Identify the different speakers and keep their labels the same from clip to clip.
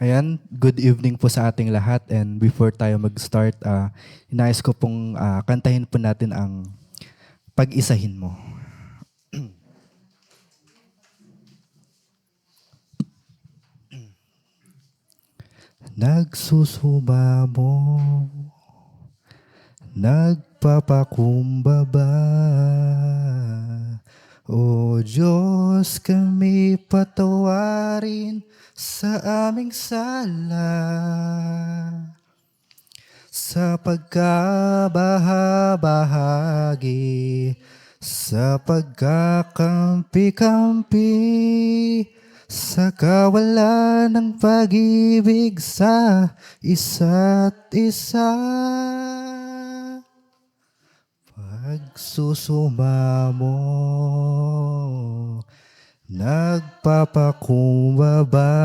Speaker 1: Ayan, good evening po sa ating lahat, and before tayo mag-start, inayos ko pong kantahin po natin ang Pag-isahin Mo. Nagsusumamo, nagpapakumbaba, O Diyos, kami patawarin sa aming sala. Sa pagkabahabahagi, sa pagkakampi-kampi, sa kawalan ng pag-ibig sa isa't isa. Pagsusumamo, nagpapakumbaba,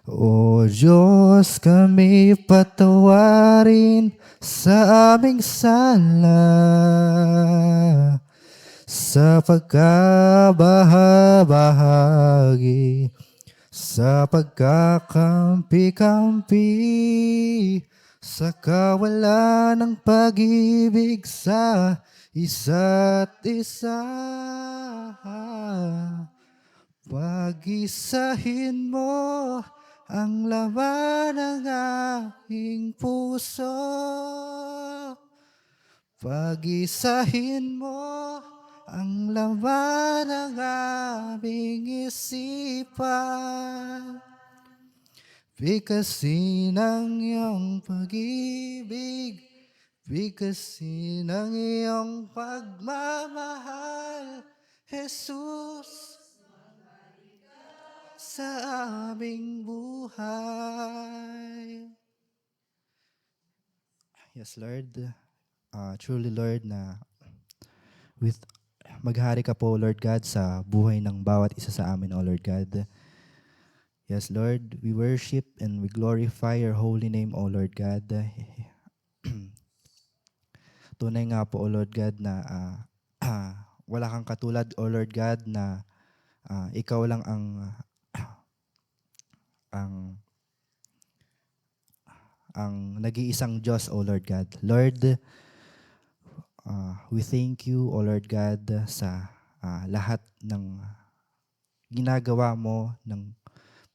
Speaker 1: O Diyos, kami patawarin sa aming sala. Sa pagkabahabahagi, sa pagkakampi-kampi, sa kawalan ng pag-ibig sa isa't isa. Pag-isahin mo ang laman ng aking puso. Pag-isahin mo ang laman ng aming isipan. Bigkasin ang iyong pag-ibig, bigkasin ang iyong pagmamahal, Jesus, sa aming buhay. Yes, Lord. Truly, Lord, na with maghari ka po, Lord God, sa buhay ng bawat isa sa amin, O Lord God. Yes, Lord, we worship and we glorify your holy name, O Lord God. Tunay nga po, O Lord God, na wala kang katulad, O Lord God, na ikaw lang ang nag-iisang Diyos, O Lord God. Lord, we thank you, O Lord God, sa lahat ng ginagawa mo, ng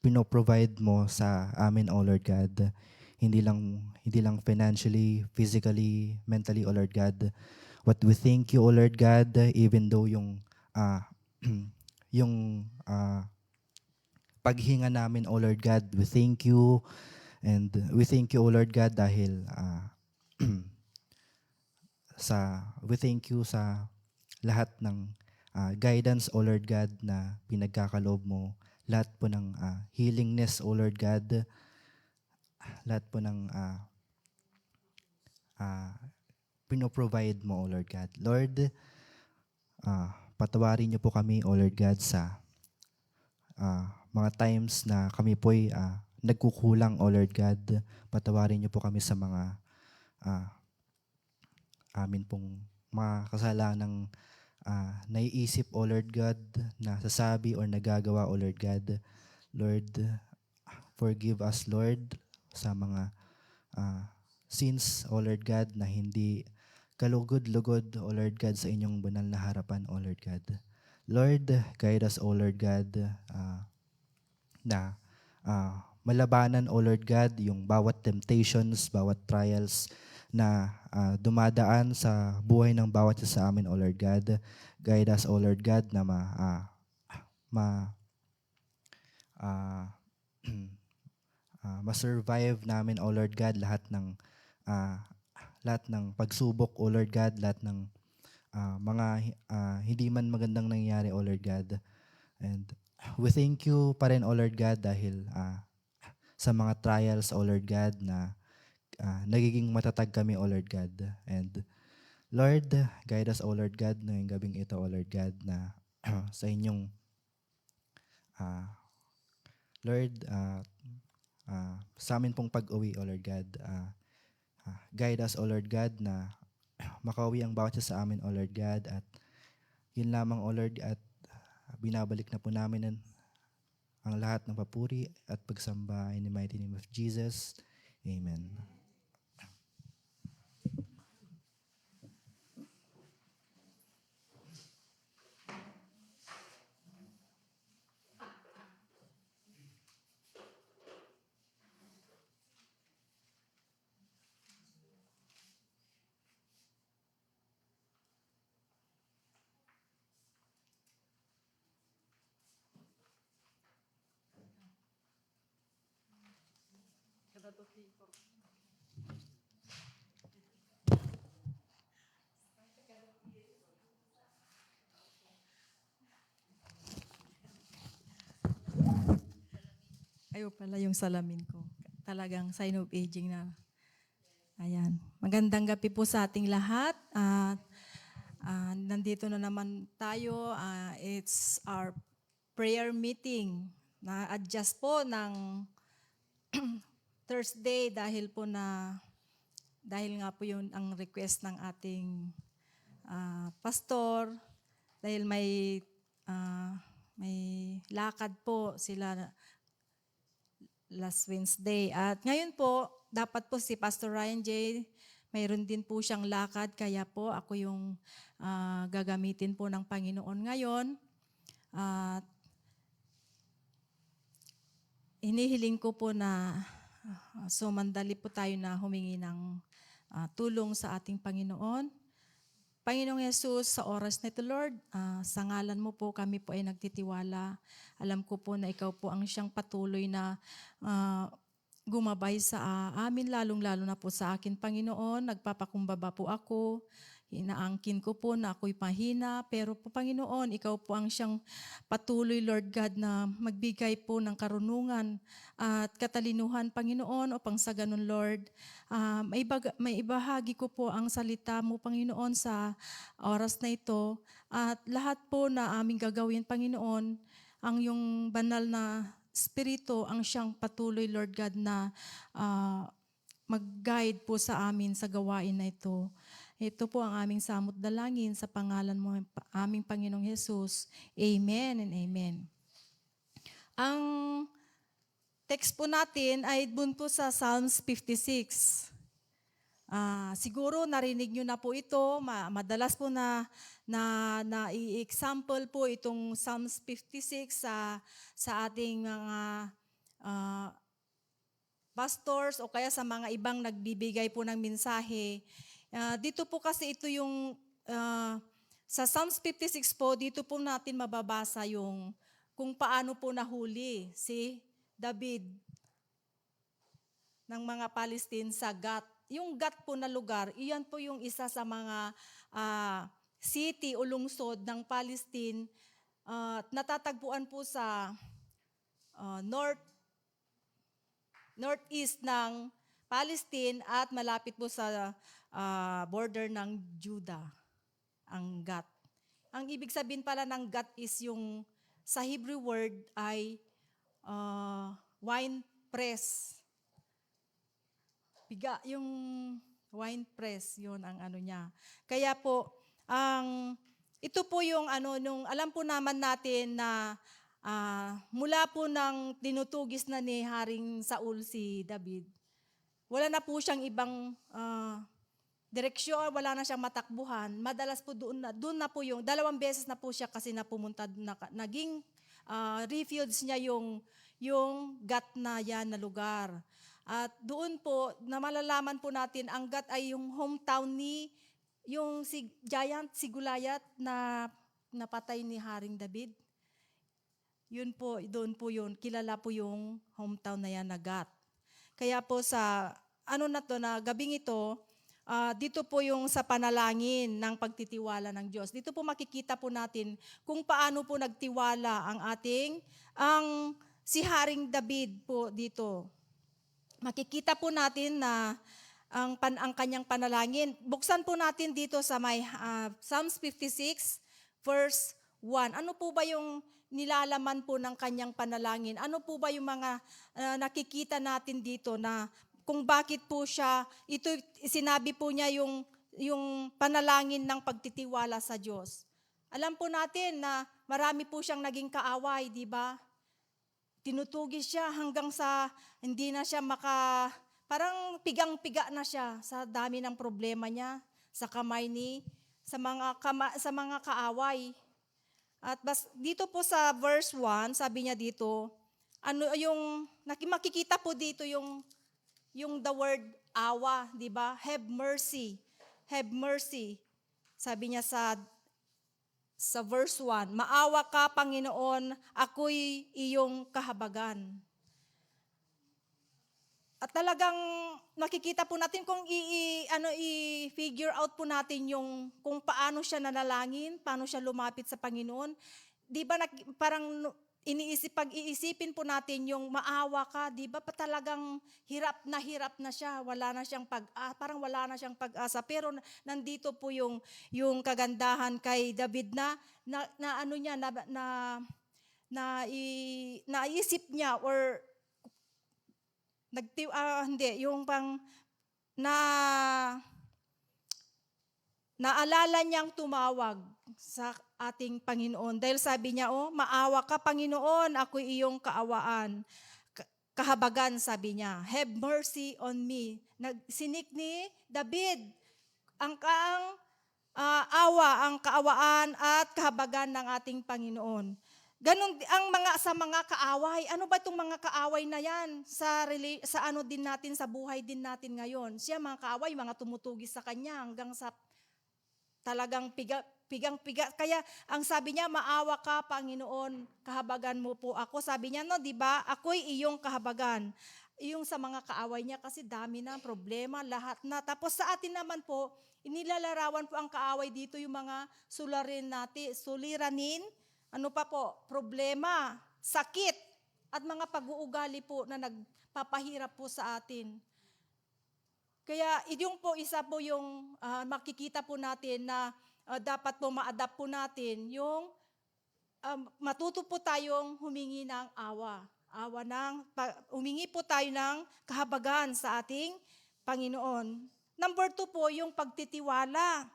Speaker 1: pinoprovide mo sa amin, O Lord God. Hindi lang financially, physically, mentally, O Lord God. But we thank you, O Lord God, even though yung yung paghinga namin, O Lord God, we thank you. And we thank you, O Lord God, dahil we thank you sa lahat ng guidance, O Lord God, na pinagkakaloob mo. Lahat po ng healingness, O Lord God. Lahat po ng pinoprovide mo, O Lord God. Lord, patawarin niyo po kami, O Lord God, sa mga times na kami po'y nagkukulang, O Lord God. Patawarin niyo po kami sa mga amin pong mga kasalanang naiisip, O Lord God, na sasabi or nagagawa, O Lord God. Lord, forgive us, Lord, sa mga sins, O Lord God, na hindi kalugod-lugod, O Lord God, sa inyong banal na harapan, O Lord God. Lord, guide us, O Lord God, na malabanan, O Lord God, yung bawat temptations, bawat trials na dumadaan sa buhay ng bawat isa sa amin, O Lord God. Guide us, O Lord God, na ma-survive namin, O Lord God, lahat ng pagsubok, O Lord God, lahat ng mga hindi man magandang nangyayari, O Lord God. And we thank you pa rin, O Lord God, dahil sa mga trials, O Lord God, na nagiging matatag kami, O Lord God. And Lord, guide us, O Lord God, ngayong gabing ito, O Lord God, na sa inyong Lord, sa amin pong pag-uwi, O Lord God, guide us, O Lord God, na makauwi ang bawat isa sa amin, O Lord God, at yun lamang, O Lord, at binabalik na po namin ang lahat ng papuri at pagsamba in the mighty name of Jesus. Amen.
Speaker 2: Ayaw pala yung salamin ko. Talagang sign of aging na. Ayan. Magandang gabi po sa ating lahat. At nandito na naman tayo. It's our prayer meeting. Na-adjust po ng Thursday dahil nga po yun ang request ng ating pastor. Dahil may lakad po sila last Wednesday. At ngayon po, dapat po si Pastor Ryan J. mayroon din po siyang lakad, kaya po ako yung gagamitin po ng Panginoon ngayon. At hinihiling ko po na mandali po tayo na humingi ng tulong sa ating Panginoon. Panginoong Yesus, sa oras na ito, Lord, sa ngalan mo po kami po ay nagtitiwala. Alam ko po na ikaw po ang siyang patuloy na gumabay sa amin, lalong-lalo na po sa akin, Panginoon. Nagpapakumbaba po ako. Inaangkin ko po na ako'y pahina, pero po Panginoon, ikaw po ang siyang patuloy, Lord God, na magbigay po ng karunungan at katalinuhan, Panginoon, upang sa ganun, Lord, may ibahagi ko po ang salita mo, Panginoon, sa oras na ito. At lahat po na aming gagawin, Panginoon, ang yung banal na Espiritu ang siyang patuloy, Lord God, na mag-guide po sa amin sa gawain na ito. Ito po ang aming samot dalangin sa pangalan mo, aming Panginoong Yesus. Amen and amen. Ang text po natin ay dun po sa Psalms 56. Siguro narinig nyo na po ito, madalas po na i-example po itong Psalms 56 sa ating mga pastors o kaya sa mga ibang nagbibigay po ng mensahe. Dito po kasi ito yung, sa Psalms 56 po, dito po natin mababasa yung kung paano po nahuli si David ng mga Palestine sa Gat. Yung Gat po na lugar, iyan po yung isa sa mga city o lungsod ng Palestine. Natatagpuan po sa northeast ng Palestine at malapit po sa border ng Judah, ang Gat. Ang ibig sabihin pala ng Gat is yung sa Hebrew word ay wine press. Biga, yung wine press, yun ang ano niya. Kaya po, ito po yung nung alam po naman natin na mula po ng tinutugis na ni Haring Saul si David, wala na po siyang ibang direksyon, wala na siyang matakbuhan. Madalas po doon na po yung, 2 beses na po siya kasi napumunta, naging refuge niya yung Gat na yan na lugar. At doon po, na malalaman po natin, ang Gat ay yung hometown ni, yung si Giant, si Goliath na napatay ni Haring David. Yun po, doon po yun, kilala po yung hometown na yan na Gat. Kaya po sa na gabing ito, dito po yung sa panalangin ng pagtitiwala ng Diyos. Dito po makikita po natin kung paano po nagtiwala ang si Haring David po dito. Makikita po natin na ang kanyang panalangin. Buksan po natin dito sa may Psalms 56 verse 1. Ano po ba yung nilalaman po ng kanyang panalangin? Ano po ba yung mga nakikita natin dito na kung bakit po siya, ito sinabi po niya yung panalangin ng pagtitiwala sa Diyos. Alam po natin na marami po siyang naging kaaway, di ba? tinutugis siya hanggang sa hindi na siya parang pigang-piga na siya sa dami ng problema niya sa kamay sa mga kaaway. At dito po sa verse 1, sabi niya dito, ano yung makikita po dito yung the word awa, di ba? Have mercy. Have mercy. Sabi niya sa verse 1, maawa ka, Panginoon, ako'y iyong kahabagan. At talagang nakikita po natin kung i-figure out po natin yung kung paano siya nanalangin, paano siya lumapit sa Panginoon. Di ba parang pag-iisipin po natin yung maawa ka, di ba talagang hirap na siya, parang wala na siyang pag-asa. Pero nandito po yung kagandahan kay David naisip niya or naalala niyang tumawag sa ating Panginoon. Dahil sabi niya, maawa ka, Panginoon, ako'y iyong kahabagan, sabi niya. Have mercy on me. Sinik ni David ang awa, ang kaawaan at kahabagan ng ating Panginoon. Ganon ang sa mga kaaway. Ano ba itong mga kaaway na yan sa ano din natin, sa buhay din natin ngayon? Siya mga kaaway, mga tumutugis sa kanya hanggang sa talagang pigang-piga. Kaya ang sabi niya, maawa ka, Panginoon, kahabagan mo po ako. Sabi niya, di ba? Ako'y iyong kahabagan. Yung sa mga kaaway niya kasi dami na problema, lahat na. Tapos sa atin naman po, inilalarawan po ang kaaway dito yung mga suliranin, ano pa po, problema, sakit, at mga pag-uugali po na nagpapahirap po sa atin. Kaya yung po isa po yung makikita po natin na dapat po ma-adapt po natin yung matuto po tayong humingi ng humingi po tayo ng kahabagan sa ating Panginoon. Number 2 po yung pagtitiwala.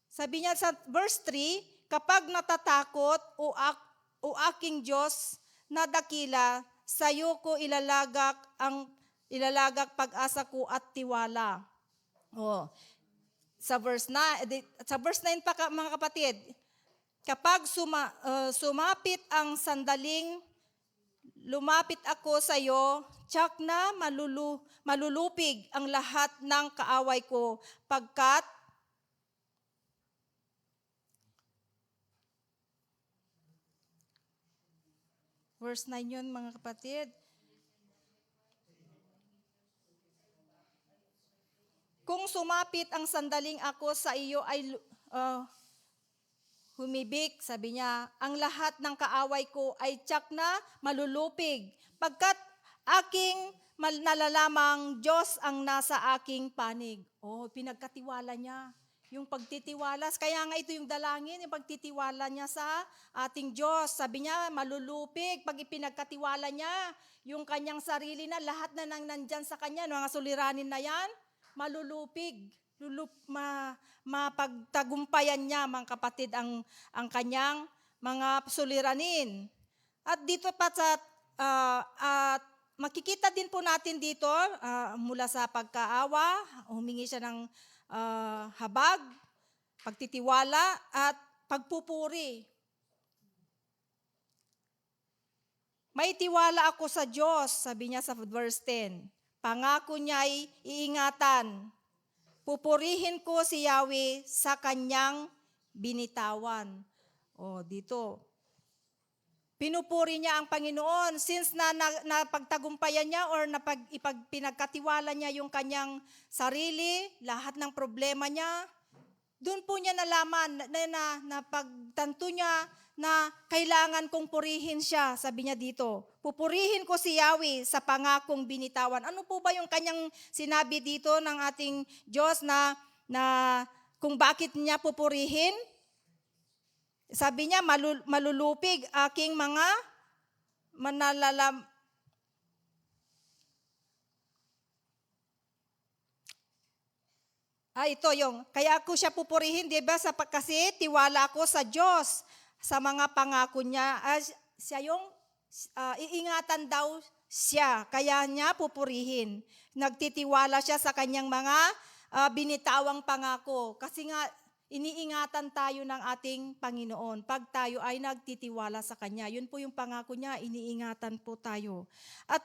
Speaker 2: Sabi niya sa verse 3, kapag natatakot o aking Diyos na dakila, sa iyo ko ilalagak pag-asa ko at tiwala. Sa verse 9 pa mga kapatid, kapag sumapit ang sandaling lumapit ako sa iyo, tiyak na malulupig ang lahat ng kaaway ko pagkat verse 9 yun mga kapatid. Kung sumapit ang sandaling ako sa iyo ay humibik, sabi niya, ang lahat ng kaaway ko ay tiyak na malulupig, pagkat aking nalalamang Diyos ang nasa aking panig. Pinagkatiwala niya. Yung pagtitiwala, kaya nga ito yung dalangin, yung pagtitiwala niya sa ating Diyos. Sabi niya, malulupig, pag ipinagkatiwala niya, yung kanyang sarili na, lahat na nang nandyan sa kanya, mga suliranin na yan, malulupig. Mapagtagumpayan niya, mga kapatid, ang kanyang mga suliranin. At dito pa makikita din po natin dito, mula sa pagkaawa, humingi siya ng habag, pagtitiwala, at pagpupuri. May tiwala ako sa Diyos, sabi niya sa verse 10. Pangako niya'y iingatan. Pupurihin ko si Yahweh sa kanyang binitawan. Dito. Pinupuri niya ang Panginoon since napagtagumpayan niya or pinagkatiwala niya yung kanyang sarili, lahat ng problema niya. Doon po niya nalaman na pagtanto niya na kailangan kong purihin siya, sabi niya dito. Pupurihin ko si Yahweh sa pangakong binitawan. Ano po ba yung kanyang sinabi dito ng ating Diyos na kung bakit niya pupurihin? Sabi niya, malulupig aking mga manalalam. Ito yung, kaya ako siya pupurihin, di ba? Kasi tiwala ako sa Diyos, sa mga pangako niya. Siya yung iingatan daw siya, kaya niya pupurihin. Nagtitiwala siya sa kanyang mga binitawang pangako. Kasi nga, iniingatan tayo ng ating Panginoon pag tayo ay nagtitiwala sa Kanya. Yun po yung pangako niya, iniingatan po tayo. At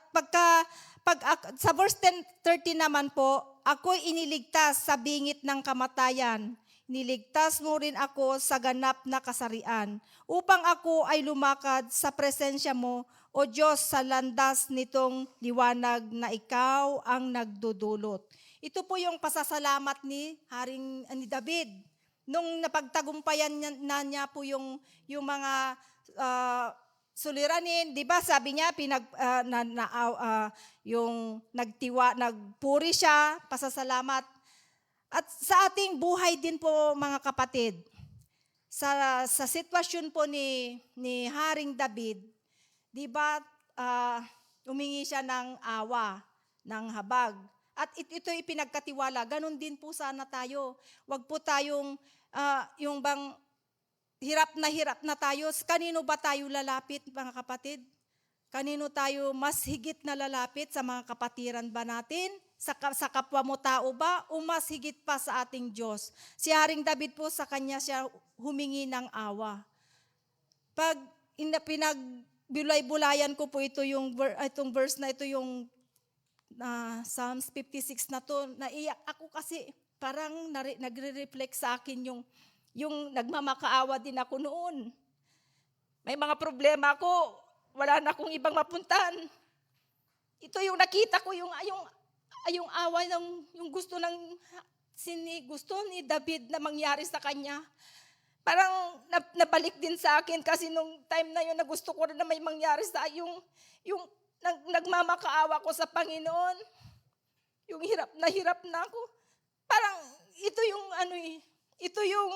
Speaker 2: sa verse 13 naman po, ako'y iniligtas sa bingit ng kamatayan. Niligtas mo rin ako sa ganap na kasarian, upang ako ay lumakad sa presensya mo, O Diyos, sa landas nitong liwanag na ikaw ang nagdudulot. Ito po yung pasasalamat ni David. Nung napagtagumpayan niya po yung mga suliranin, 'di ba? Sabi niya yung nagpuri siya, pasasalamat. At sa ating buhay din po mga kapatid, sa sitwasyon po ni Haring David, 'di ba? Humingi siya ng awa, ng habag. At ito ipinagkatiwala. Ganon din po sana tayo. Huwag po tayong yung bang hirap na tayo. Kanino ba tayo lalapit, mga kapatid? Kanino tayo mas higit na lalapit? Sa mga kapatiran ba natin? Sa kapwa mo tao ba? O mas higit pa sa ating Diyos? Si Haring David po, sa kanya siya humingi ng awa. Pag pinagbulay-bulayan ko po itong verse na ito, yung Psalms 56 na to, naiyak ako kasi parang nagre-reflect sa akin yung nagmamakaawa din ako noon. May mga problema ako, wala na akong ibang mapuntahan. Ito yung nakita ko, yung awa yung gusto ni David na mangyari sa kanya. Parang nabalik din sa akin kasi nung time na yun na gusto ko rin na may mangyari sa yung nagmamakaawa ko sa Panginoon. Yung hirap na ako. Parang ito yung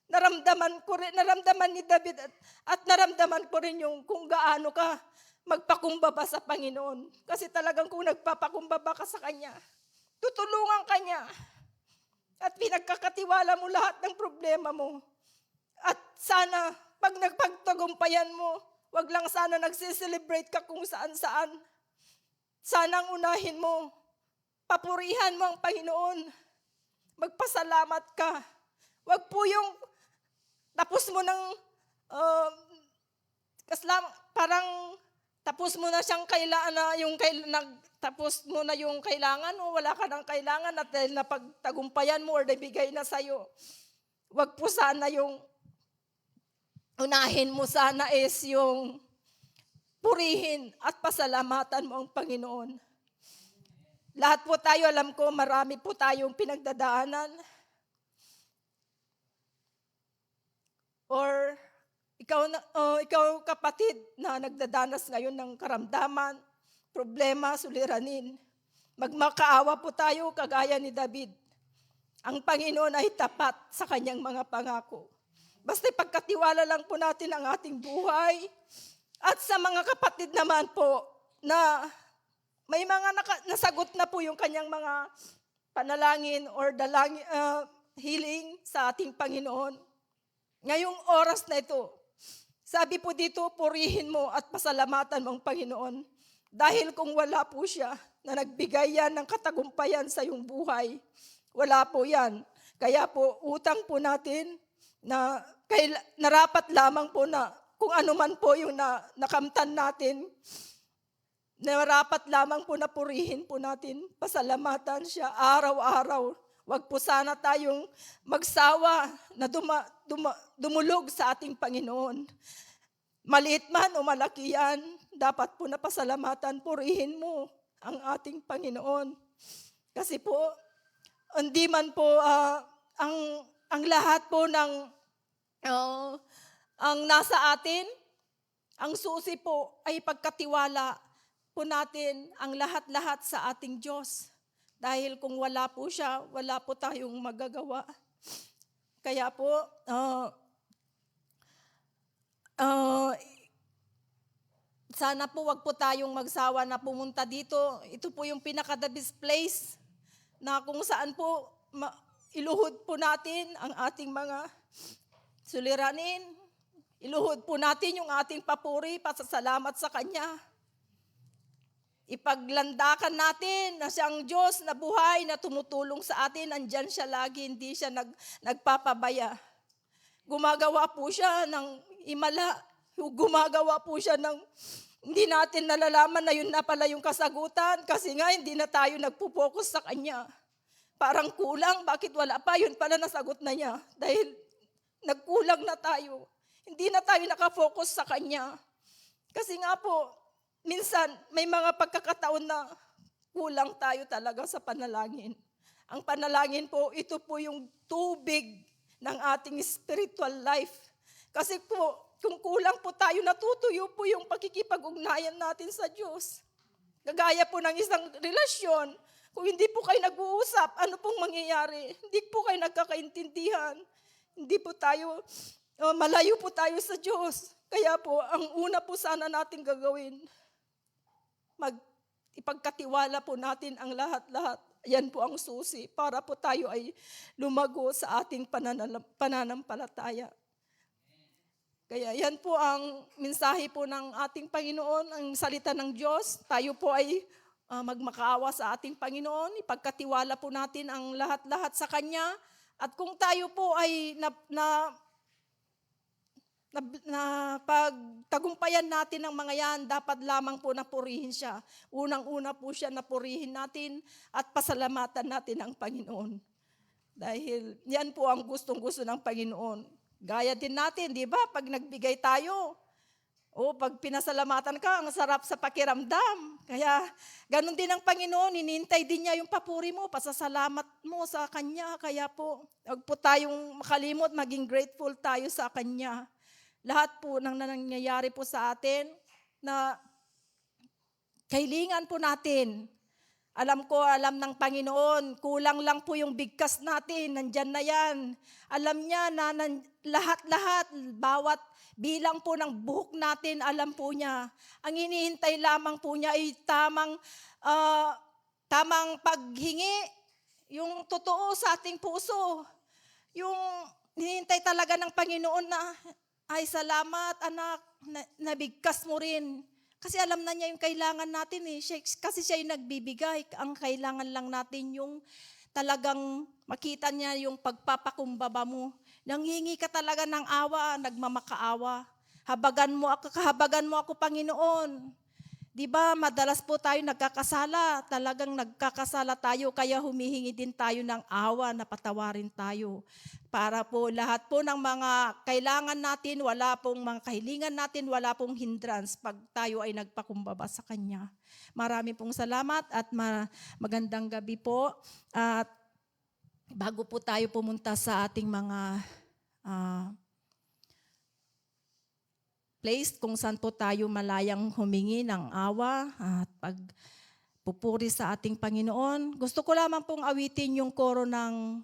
Speaker 2: naramdaman ko rin, naramdaman ni David at naramdaman ko rin yung kung gaano ka magpakumbaba sa Panginoon. Kasi talagang kung nagpapakumbaba ka sa Kanya, tutulungan ka niya. At pinagkakatiwala mo lahat ng problema mo. At sana, pag nagpagtagumpayan mo, wag lang sana nagsiselebrate ka kung saan-saan. Sanang unahin mo, papurihan mo ang Panginoon. Magpasalamat ka. Wag po yung tapos mo ng parang tapos mo na siyang tapos mo na yung kailangan o wala ka ng kailangan at dahil napagtagumpayan mo or nabigay na sa'yo. Wag po sana yung unahin mo sana is yung purihin at pasalamatan mo ang Panginoon. Lahat po tayo, alam ko, marami po tayong pinagdadaanan. Or ikaw kapatid na nagdadanas ngayon ng karamdaman, problema, suliranin. Magmakaawa po tayo kagaya ni David. Ang Panginoon ay tapat sa kanyang mga pangako. Basta pagkatiwala lang po natin ang ating buhay. At sa mga kapatid naman po na may mga nasagot na po yung kanyang mga panalangin or healing sa ating Panginoon. Ngayong oras na ito, sabi po dito, purihin mo at pasalamatan mo ang Panginoon. Dahil kung wala po siya na nagbigay yan ng katagumpayan sa iyong buhay, wala po yan. Kaya po, utang po natin na narapat lamang po na kung ano man po yung nakamtan natin, narapat lamang po na purihin po natin, pasalamatan siya araw-araw. Wag po sana tayong magsawa na dumulog sa ating Panginoon. Maliit man o malaki yan, dapat po na pasalamatan, purihin mo ang ating Panginoon. Kasi po, hindi man po ang lahat po ng ang nasa atin, ang susi po ay pagkatiwala po natin ang lahat-lahat sa ating Diyos. Dahil kung wala po siya, wala po tayong magagawa. Kaya po, sana po wag po tayong magsawa na pumunta dito. Ito po yung pinaka-the best place na kung saan po iluhod po natin ang ating mga suliranin, Iluhod po natin yung ating papuri, pasasalamat sa Kanya. Ipaglandakan natin na siyang Diyos na buhay na tumutulong sa atin. Andyan siya lagi, hindi siya nagpapabaya. Gumagawa po siya ng imala. Gumagawa po siya ng hindi natin nalalaman na yun na pala yung kasagutan kasi nga hindi na tayo nagpo-focus sa Kanya. Parang kulang, bakit wala pa? Yun pala nasagot na niya dahil nagkulang na tayo. Hindi na tayo nakafocus sa Kanya. Kasi nga po, minsan may mga pagkakataon na kulang tayo talaga sa panalangin. Ang panalangin po, ito po yung tubig ng ating spiritual life. Kasi po, kung kulang po tayo, natutuyo po yung pakikipag-ugnayan natin sa Diyos. Kagaya po ng isang relasyon, kung hindi po kayo nag-uusap, ano pong mangyayari? Hindi po kayo nagkakaintindihan. Hindi po tayo, malayo po tayo sa Diyos. Kaya po, ang una po sana natin gagawin, ipagkatiwala po natin ang lahat-lahat. Yan po ang susi para po tayo ay lumago sa ating pananampalataya. Kaya yan po ang mensahe po ng ating Panginoon, ang salita ng Diyos. Tayo po ay magmakaawa sa ating Panginoon, ipagkatiwala po natin ang lahat-lahat sa Kanya. At kung tayo po ay pagtagumpayan natin ang mga yan, dapat lamang po napurihin siya. Unang-una po siya napurihin natin at pasalamatan natin ang Panginoon. Dahil yan po ang gustong-gusto ng Panginoon. Gaya din natin, di ba? Pag nagbigay tayo, pag pinasalamatan ka, ang sarap sa pakiramdam. Kaya, ganun din ang Panginoon, hinihintay din niya yung papuri mo, pasasalamat mo sa Kanya. Kaya po, huwag po tayong makalimot, maging grateful tayo sa Kanya. Lahat po ng nangyayari po sa atin na kahilingan po natin. Alam ng Panginoon, kulang lang po yung bigkas natin, nandyan na yan. Alam niya na lahat-lahat, bawat bilang po ng buhok natin, alam po niya. Ang hinihintay lamang po niya ay tamang paghingi, yung totoo sa ating puso. Yung hinihintay talaga ng Panginoon na, ay salamat anak, nabigkas mo rin. Kasi alam na niya yung kailangan natin eh. Kasi siya yung nagbibigay. Ang kailangan lang natin yung talagang makita niya yung pagpapakumbaba mo. Nanghingi ka talaga ng awa, nagmamakaawa. Habagan mo ako, Panginoon. Di ba, madalas po tayo nagkakasala. Talagang nagkakasala tayo, kaya humihingi din tayo ng awa na patawarin tayo. Para po lahat po ng mga kailangan natin, wala pong mga kahilingan natin, wala pong hindrance pag tayo ay nagpakumbaba sa Kanya. Marami pong salamat at magandang gabi po. At bago po tayo pumunta sa ating mga place kung saan po tayo malayang humingi ng awa at pagpupuri sa ating Panginoon. Gusto ko lamang pong awitin yung koro ng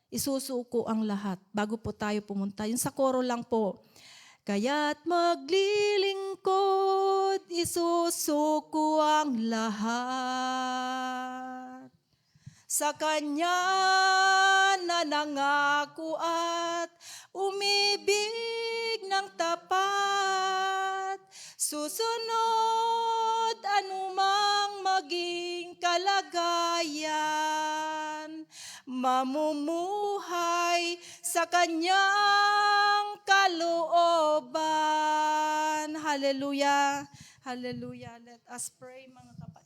Speaker 2: isusuko ang lahat bago po tayo pumunta. Yung sa koro lang po. Kaya't maglilingkod, isusuko ang lahat. Sa Kanya na nangako at umibig ng tapat, susunod anumang maging kalagayan, mamumuhay sa Kanyang kalooban. Hallelujah! Hallelujah! Let us pray, mga kapatid.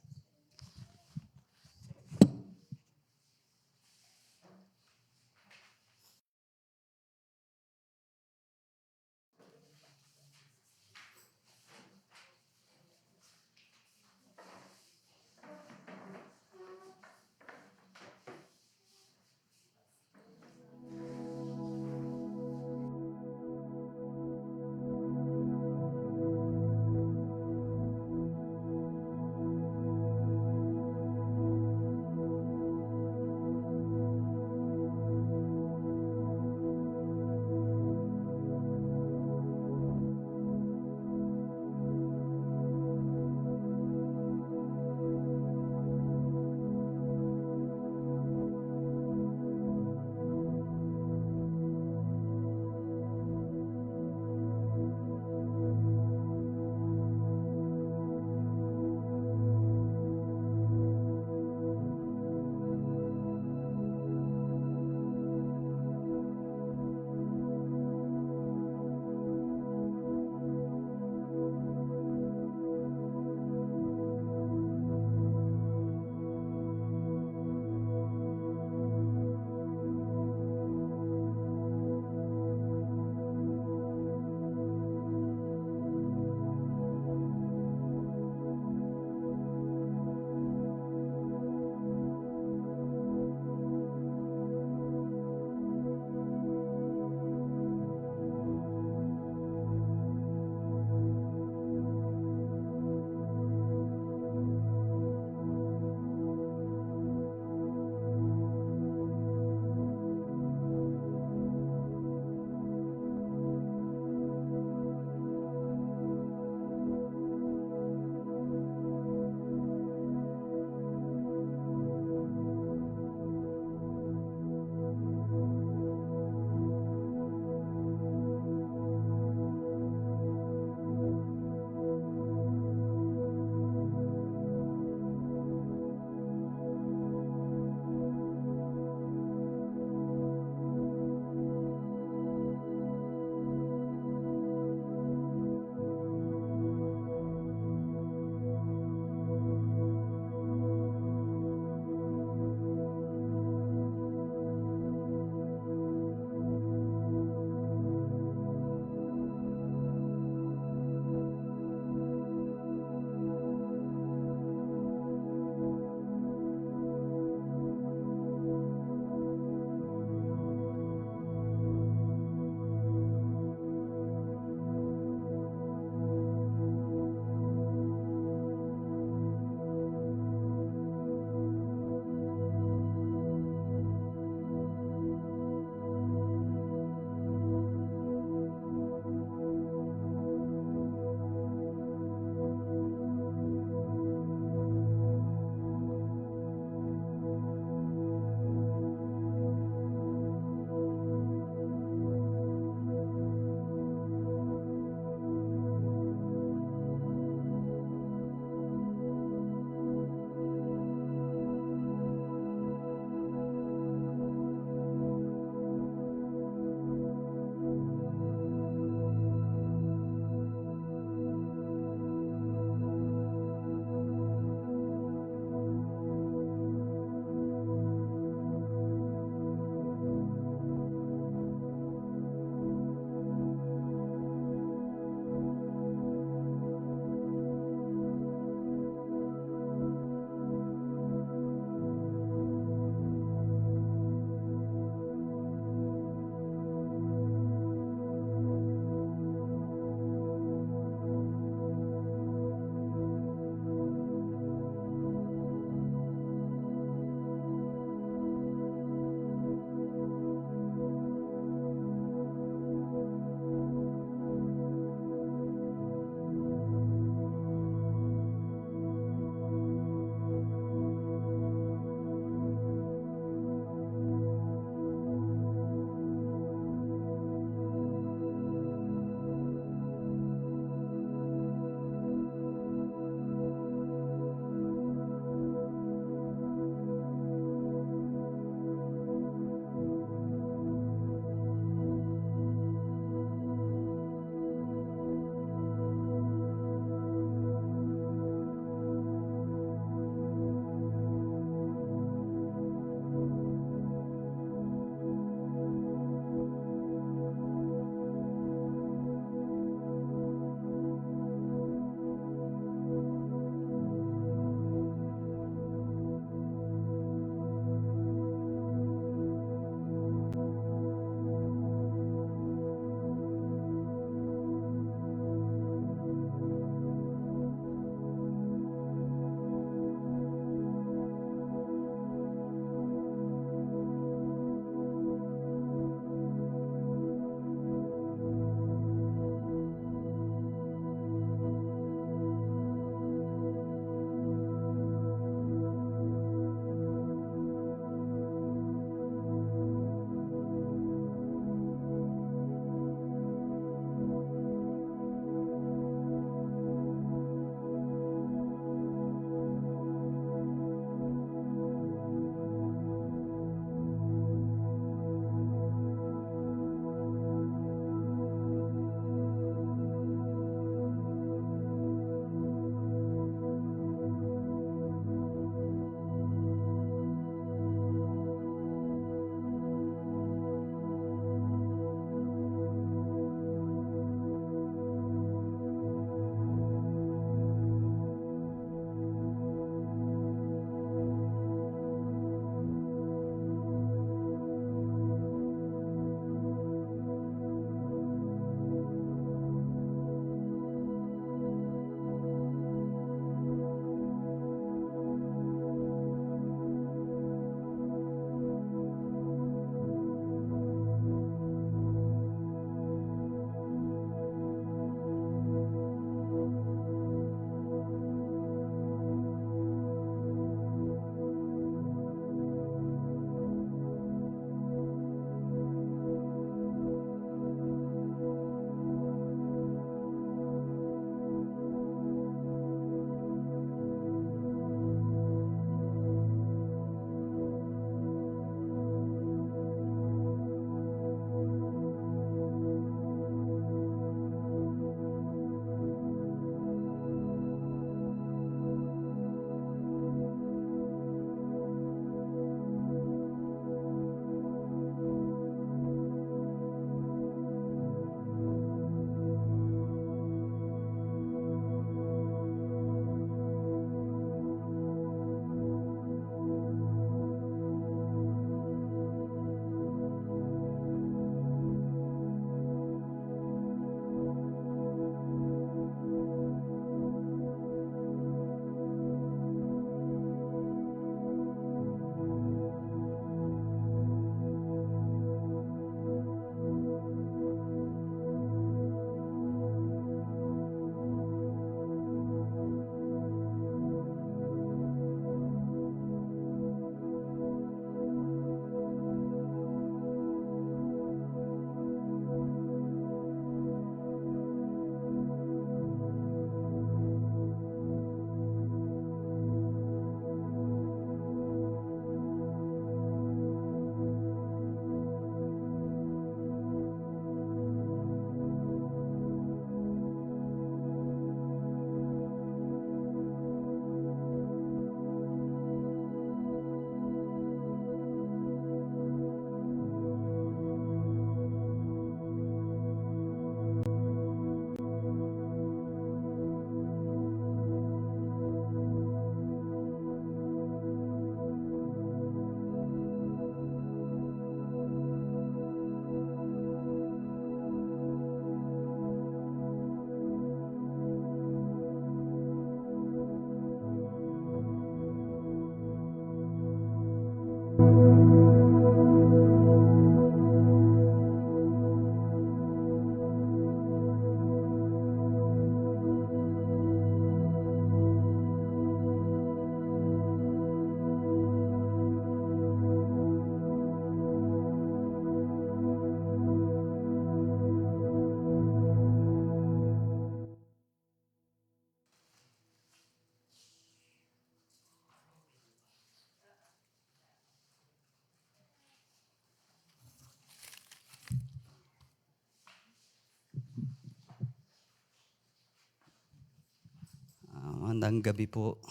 Speaker 3: Magandang gabi po.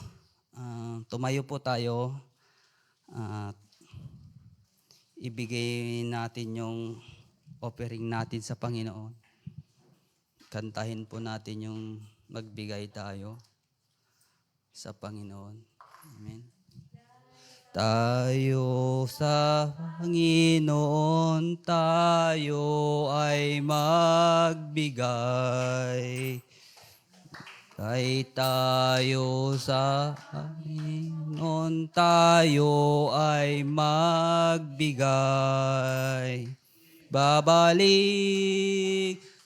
Speaker 3: Tumayo po tayo at ibigay natin yung offering natin sa Panginoon. Kantahin po natin yung magbigay tayo sa Panginoon. Amen. Tayo sa Panginoon, tayo ay magbigay. Kay tayo sa Panginoon, tayo ay magbigay. Babalik,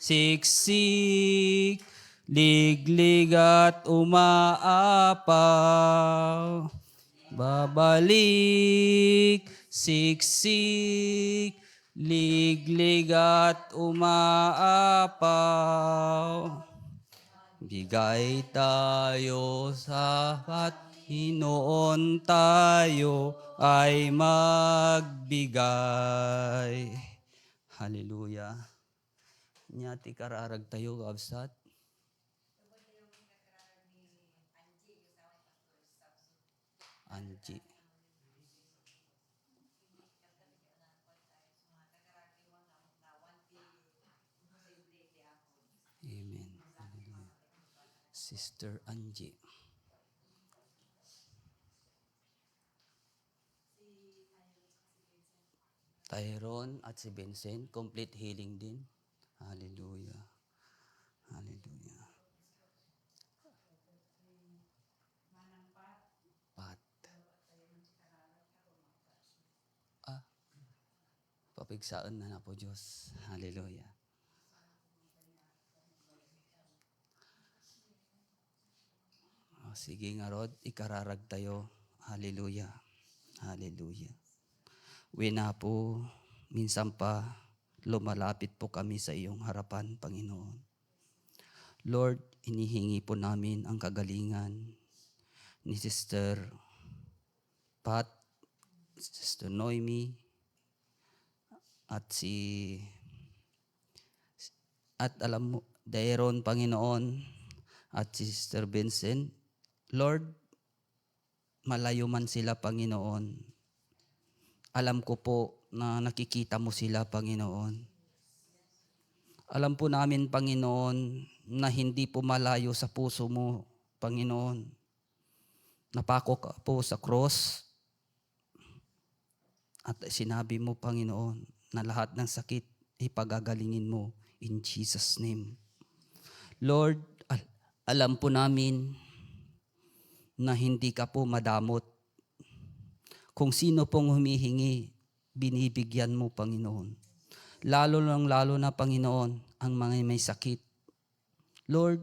Speaker 3: siksik, liglig at umaapaw. Babalik, siksik, liglig at umaapaw. Bigay tayo sa Panginoon, tayo ay magbigay. Hallelujah. Nyati kararag tayo, kabsat. Anji. Amen. Hallelujah. Sister Angie. Tyrone at si Vincent, complete healing din. Hallelujah. Hallelujah. Pat. Papigsaan na po Diyos. Hallelujah. Sige nga Rod, ikararag tayo. Hallelujah. Hallelujah. Wina po, minsan pa, lumalapit po kami sa iyong harapan, Panginoon. Lord, inihingi po namin ang kagalingan ni Sister Pat, Sister Noemi, at alam mo, Dairon, Panginoon, at si Sister Vincent. Lord, malayo man sila, Panginoon. Alam ko po na nakikita mo sila, Panginoon. Alam po namin, Panginoon, na hindi po malayo sa puso mo, Panginoon. Napako ka po sa cross at sinabi mo, Panginoon, na lahat ng sakit ipagagalingin mo in Jesus' name. Lord, alam po namin na hindi ka po madamot. Kung sino pong humihingi, binibigyan mo, Panginoon. Lalo na, Panginoon, ang mga may sakit. Lord,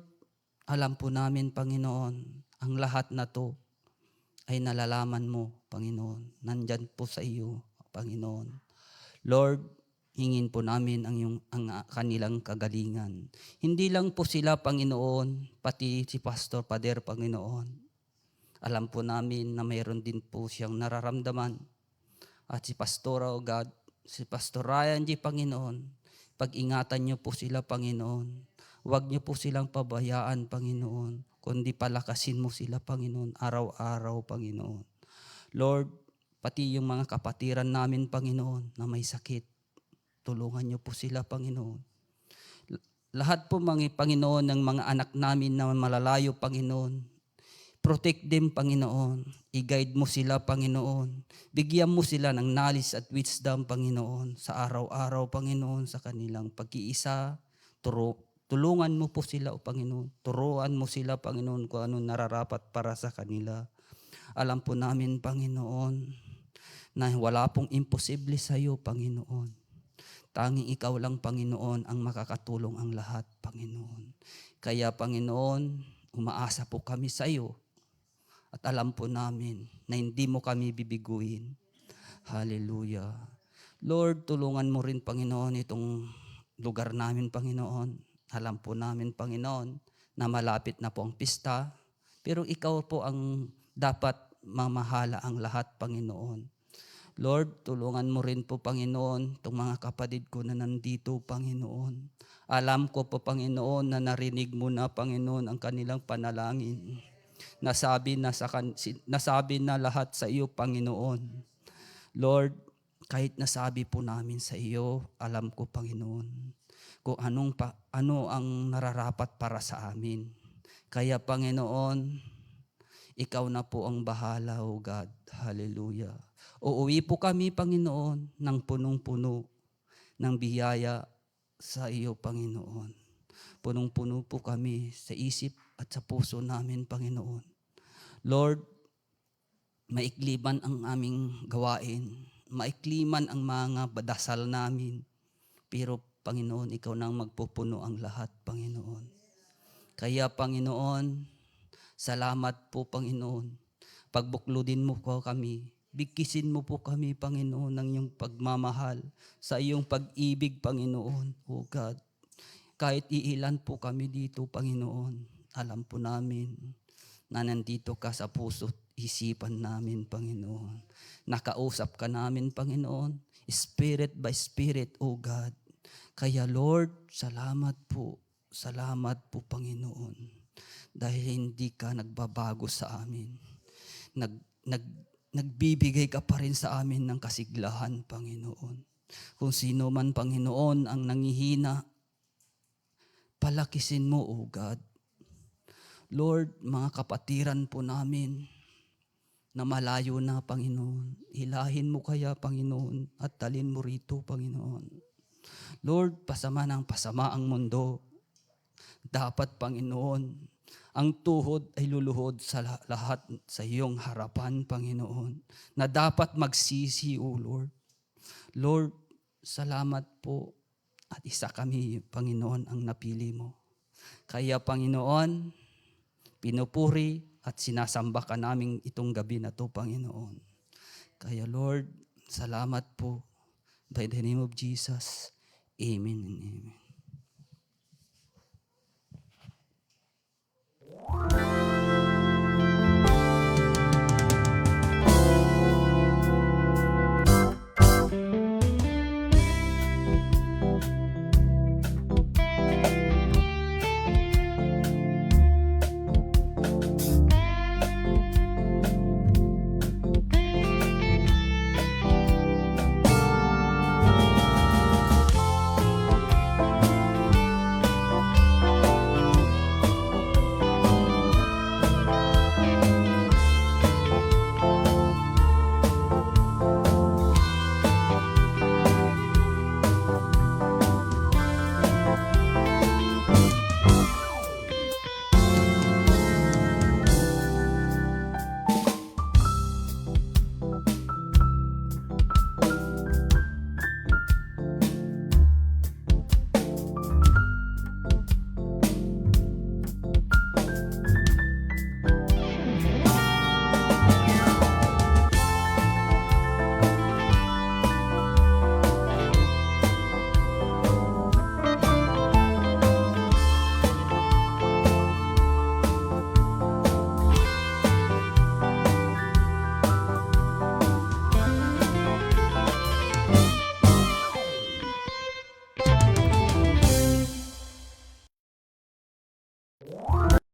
Speaker 3: alam po namin, Panginoon, ang lahat na to ay nalalaman mo, Panginoon. Nandyan po sa iyo, Panginoon. Lord, hingin po namin ang kanilang kagalingan. Hindi lang po sila, Panginoon, pati si Pastor Pader, Panginoon. Alam po namin na mayroon din po siyang nararamdaman. At si Pastor, oh God, si Pastor Ryan G, Panginoon, pag-ingatan niyo po sila, Panginoon. Huwag niyo po silang pabayaan, Panginoon, kundi palakasin mo sila, Panginoon, araw-araw, Panginoon. Lord, pati yung mga kapatiran namin, Panginoon, na may sakit, tulungan niyo po sila, Panginoon. Lahat po, mga Panginoon, ng mga anak namin na malalayo, Panginoon, protect them, Panginoon. I-guide mo sila, Panginoon. Bigyan mo sila ng knowledge at wisdom, Panginoon, sa araw-araw, Panginoon, sa kanilang pag-iisa. Tulungan mo po sila, O Panginoon. Turuan mo sila, Panginoon, kung ano nararapat para sa kanila. Alam po namin, Panginoon, na wala pong imposible sa iyo, Panginoon. Tanging ikaw lang, Panginoon, ang makakatulong ang lahat, Panginoon. Kaya, Panginoon, umaasa po kami sa iyo. At alam po namin na hindi mo kami bibiguin. Hallelujah. Lord, tulungan mo rin, Panginoon, itong lugar namin, Panginoon. Alam po namin, Panginoon, na malapit na po ang pista. Pero ikaw po ang dapat mamahala ang lahat, Panginoon. Lord, tulungan mo rin po, Panginoon, itong mga kapatid ko na nandito, Panginoon. Alam ko po, Panginoon, na narinig mo na, Panginoon, ang kanilang panalangin. nasabi na lahat sa iyo, Panginoon. Lord, kahit nasabi po namin sa iyo, alam ko, Panginoon, kung ano ang nararapat para sa amin. Kaya, Panginoon, ikaw na po ang bahala, O God. Hallelujah. Uuwi po kami, Panginoon, ng punong-puno ng biyaya sa iyo, Panginoon. Punong-puno po kami sa isip at sa puso namin, Panginoon. Lord, maikliman ang aming gawain, maikliman ang mga dasal namin, pero Panginoon, ikaw nang magpupuno ang lahat, Panginoon. Kaya, Panginoon, salamat po, Panginoon. Pagbuklodin mo po kami, bigkisin mo po kami, Panginoon, ng iyong pagmamahal, sa iyong pag-ibig, Panginoon, O God. Kahit iilan po kami dito, Panginoon, alam po namin na nandito ka sa puso't isipan namin, Panginoon. Nakausap ka namin, Panginoon, spirit by spirit, O God. Kaya Lord, salamat po, Panginoon, dahil hindi ka nagbabago sa amin. Nagbibigay ka pa rin sa amin ng kasiglahan, Panginoon. Kung sino man, Panginoon, ang nangihina, palakisin mo, O God. Lord, mga kapatiran po namin na malayo na, Panginoon, hilahin mo kaya, Panginoon, at dalhin mo rito, Panginoon. Lord, pasama ang mundo. Dapat, Panginoon, ang tuhod ay luluhod sa lahat sa iyong harapan, Panginoon, na dapat magsisi, O Lord. Lord, salamat po at isa kami, Panginoon, ang napili mo. Kaya, Panginoon, pinupuri at sinasamba ka namin itong gabi na to, Panginoon. Kaya, Lord, salamat po. By the name of Jesus, Amen and Amen.